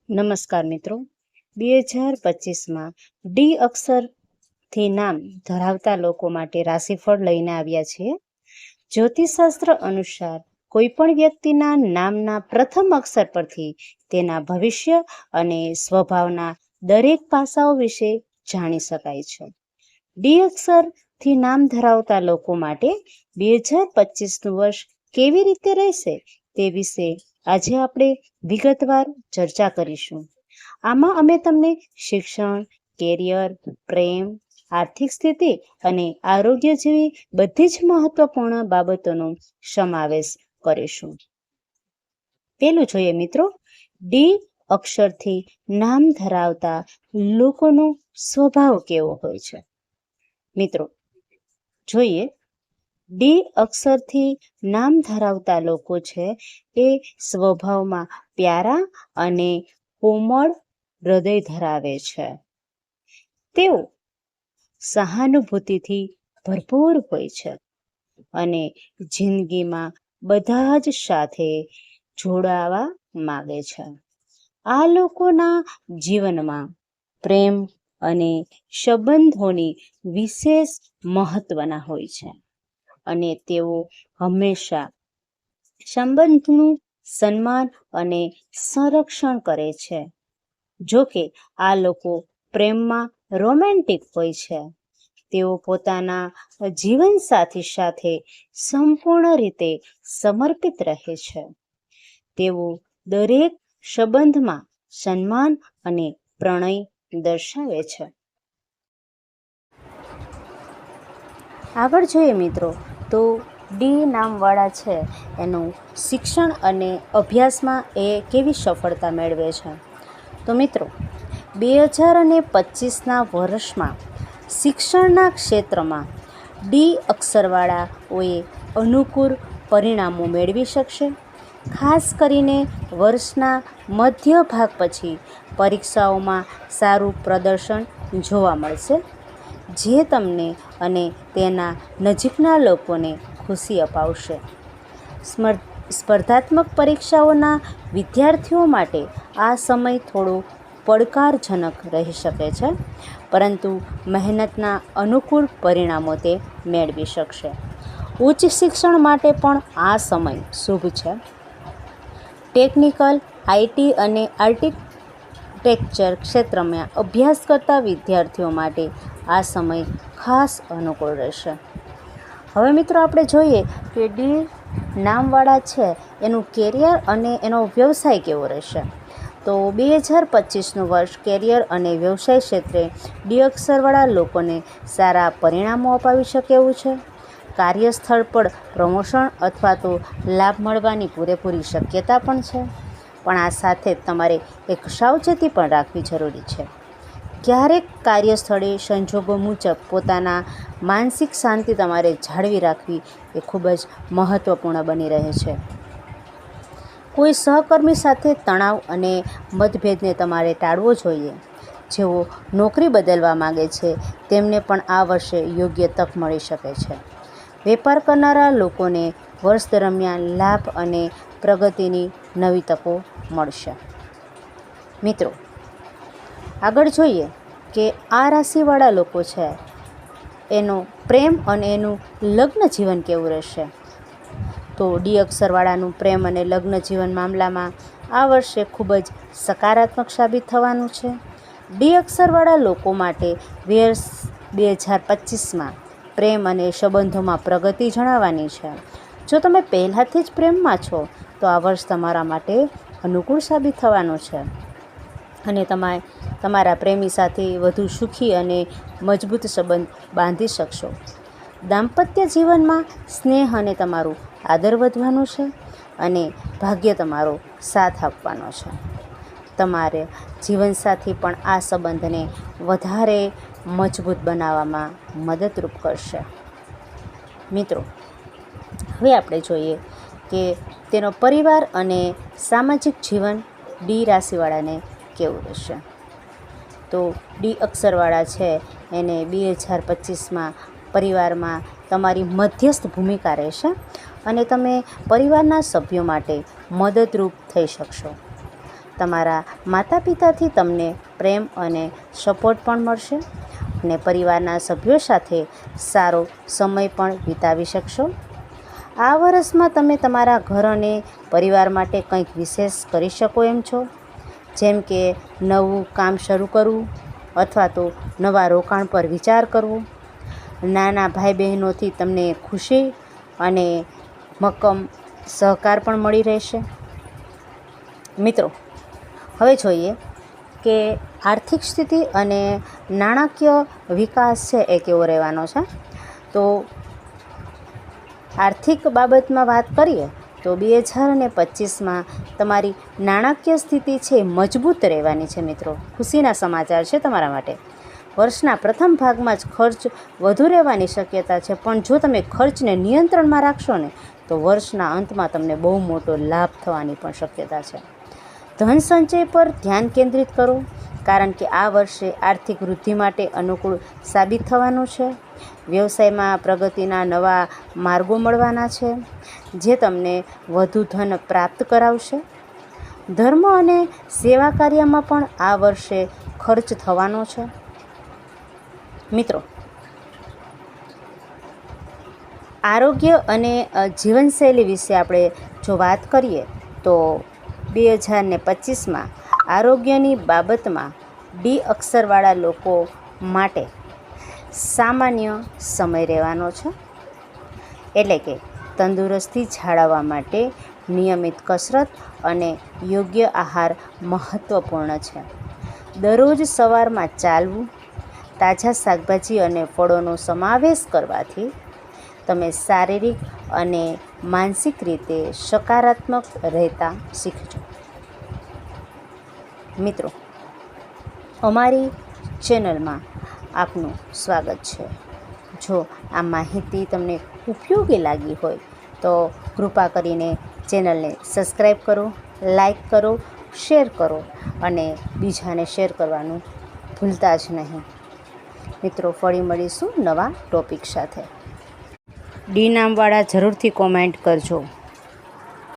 નમસ્કાર મિત્રો, 2025માં ડી અક્ષરથી નામ ધરાવતા લોકો માટે રાશિફળ લઈને આવ્યા છીએ. જ્યોતિષશાસ્ત્ર અનુસાર કોઈ પણ વ્યક્તિના નામના પ્રથમ અક્ષર પરથી તેના ભવિષ્ય અને સ્વભાવના દરેક પાસાઓ વિશે જાણી શકાય છે. ડી અક્ષરથી નામ ધરાવતા લોકો માટે 2025નું વર્ષ કેવી રીતે રહેશે તે વિશે આજે આપણે વિગતવાર ચર્ચા કરીશું. આમાં અમે તમને શિક્ષણ, કેરિયર, પ્રેમ, આર્થિક સ્થિતિ અને આરોગ્ય જેવી બધી જ મહત્વપૂર્ણ બાબતોનો સમાવેશ કરીશું. પેલું જોઈએ મિત્રો, ડી અક્ષરથી નામ ધરાવતા લોકોનો સ્વભાવ કેવો હોય છે. મિત્રો જોઈએ, ડી અક્ષરથી નામ ધરાવતા લોકો છે એ સ્વભાવમાં પ્યારા અને કોમળ હૃદય ધરાવે છે. તેઓ સહાનુભૂતિથી ભરપૂર હોય છે અને જિંદગીમાં બધા જ સાથે જોડાવા માંગે છે. આ લોકોના જીવનમાં પ્રેમ અને સંબંધોની વિશેષ મહત્વના હોય છે અને તેઓ હંમેશા સંબંધનું સન્માન અને સંરક્ષણ કરે છે. જો કે આ લોકો પ્રેમમાં રોમેન્ટિક હોય છે. તેઓ પોતાના જીવનસાથી સાથે સંપૂર્ણ રીતે સમર્પિત રહે છે. તેઓ દરેક સંબંધમાં સન્માન અને પ્રણય દર્શાવે છે. આગળ જોઈએ મિત્રો, તો ડી નામવાળા છે એનું શિક્ષણ અને અભ્યાસમાં એ કેવી સફળતા મેળવે છે. તો મિત્રો 2025ના વર્ષમાં શિક્ષણના ક્ષેત્રમાં ડી અક્ષરવાળાઓએ અનુકૂળ પરિણામો મેળવી શકશે. ખાસ કરીને વર્ષના મધ્ય ભાગ પછી પરીક્ષાઓમાં સારું પ્રદર્શન જોવા મળશે, જે તમને અને તેના નજીકના લોકોને ખુશી અપાવશે. સ્પર્ધાત્મક પરીક્ષાઓના વિદ્યાર્થીઓ માટે આ સમય થોડો પડકારજનક રહી શકે છે, પરંતુ મહેનતના અનુકૂળ પરિણામો તે મેળવી શકશે. ઉચ્ચ શિક્ષણ માટે પણ આ સમય શુભ છે. ટેકનિકલ, આઈટી અને આર્કિટેક્ચર ક્ષેત્રમાં અભ્યાસ કરતા વિદ્યાર્થીઓ માટે આ સમય ખાસ અનુકૂળ રહેશે. હવે મિત્રો આપણે જોઈએ કે ડી નામવાળા છે એનું કેરિયર અને એનો વ્યવસાય કેવો રહેશે. તો 2025નું વર્ષ કેરિયર અને વ્યવસાય ક્ષેત્રે ડી અક્ષરવાળા લોકોને સારા પરિણામો અપાવી શકે એવું છે. કાર્યસ્થળ પર પ્રમોશન અથવા તો લાભ મળવાની પૂરેપૂરી શક્યતા પણ છે. પણ આ સાથે તમારે એક સાવચેતી પણ રાખવી જરૂરી છે. ક્યારેક કાર્યસ્થળે સંજોગો મુજબ પોતાના માનસિક શાંતિ તમારે જાળવી રાખવી એ ખૂબ જ મહત્ત્વપૂર્ણ બની રહે છે. કોઈ સહકર્મી સાથે તણાવ અને મતભેદને તમારે ટાળવો જોઈએ. જેઓ નોકરી બદલવા માગે છે તેમને પણ આ વર્ષે યોગ્ય તક મળી શકે છે. વેપાર કરનારા લોકોને વર્ષ દરમિયાન લાભ અને પ્રગતિની નવી તકો મળશે. મિત્રો આગળ જોઈએ કે આ રાશિવાળા લોકો છે એનો પ્રેમ અને એનું લગ્ન જીવન કેવું રહેશે. તો ડી અક્ષરવાળાનું પ્રેમ અને લગ્ન જીવન મામલામાં આ વર્ષે ખૂબ જ સકારાત્મક સાબિત થવાનું છે. ડી અક્ષરવાળા લોકો માટે 2025માં પ્રેમ અને સંબંધોમાં પ્રગતિ જણાવવાની છે. જો તમે પહેલાંથી જ પ્રેમમાં છો તો આ વર્ષ તમારા માટે અનુકૂળ સાબિત થવાનું છે અને તમારા પ્રેમી સાથે વધુ સુખી અને મજબૂત સંબંધ બાંધી શકશો. દાંપત્ય જીવનમાં સ્નેહ અને તમારું આદર વધવાનું છે અને ભાગ્ય તમારો સાથ આપવાનો છે. તમારે જીવનસાથી પણ આ સંબંધને વધારે મજબૂત બનાવવામાં મદદરૂપ કરશે. મિત્રો હવે આપણે જોઈએ કે તેનો પરિવાર અને સામાજિક જીવન ડી રાશિવાળાને કેવું રહેશે. તો ડી અક્ષરવાળા છે એને 2025માં પરિવારમાં તમારી મધ્યસ્થ ભૂમિકા રહેશે અને તમે પરિવારના સભ્યો માટે મદદરૂપ થઈ શકશો. તમારા માતા પિતાથી તમને પ્રેમ અને સપોર્ટ પણ મળશે અને પરિવારના સભ્યો સાથે સારો સમય પણ વિતાવી શકશો. આ વર્ષમાં તમે તમારા ઘર અને પરિવાર માટે કંઈક વિશેષ કરી શકો એમ છો, જેમ કે નવું કામ શરૂ કરવું અથવા તો નવા રોકાણ પર વિચાર કરવો. નાના ભાઈ બહેનોથી તમને ખુશી અને મક્કમ સહકાર પણ મળી રહેશે. મિત્રો, હવે જોઈએ કે આર્થિક સ્થિતિ અને નાણાકીય વિકાસ છે એ કેવો રહેવાનો છે. તો આર્થિક બાબતમાં વાત કરીએ તો 2025માં તમારી નાણાકીય સ્થિતિ છે મજબૂત રહેવાની છે. મિત્રો, ખુશીના સમાચાર છે તમારા માટે. વર્ષના પ્રથમ ભાગમાં જ ખર્ચ વધુ રહેવાની શક્યતા છે, પણ જો તમે ખર્ચને નિયંત્રણમાં રાખશો ને તો વર્ષના અંતમાં તમને બહુ મોટો લાભ થવાની પણ શક્યતા છે. ધન સંચય પર ધ્યાન કેન્દ્રિત કરો, કારણ કે આ વર્ષે આર્થિક વૃદ્ધિ માટે અનુકૂળ સાબિત થવાનું છે. વ્યવસાયમાં પ્રગતિના નવા માર્ગો મળવાના છે, જે તમને વધુ ધન પ્રાપ્ત કરાવશે. ધર્મ અને સેવા કાર્યમાં પણ આ વર્ષે ખર્ચ થવાનો છે. મિત્રો, આરોગ્ય અને જીવનશૈલી વિશે આપણે જો વાત કરીએ તો 2025માં આરોગ્યની બાબતમાં ડી અક્ષરવાળા લોકો માટે સામાન્ય સમય રહેવાનો છે. એટલે કે તંદુરસ્તી જાળવવા માટે નિયમિત કસરત અને યોગ્ય આહાર મહત્ત્વપૂર્ણ છે. દરરોજ સવારમાં ચાલવું, તાજા શાકભાજી અને ફળોનો સમાવેશ કરવાથી તમે શારીરિક અને માનસિક રીતે સકારાત્મક રહેતા શીખજો. મિત્રો, અમારી ચેનલમાં આપનું સ્વાગત છે. જો આ માહિતી તમને ઉપયોગી લાગી હોય તો કૃપા કરીને ચેનલને સબસ્ક્રાઈબ કરો, લાઈક કરો, શેર કરો અને બીજાને શેર કરવાનું ભૂલતા જ નહીં. મિત્રો, ફરી મળીશું નવા ટોપિક સાથે. ડી નામવાળા જરૂરથી કોમેન્ટ કરજો.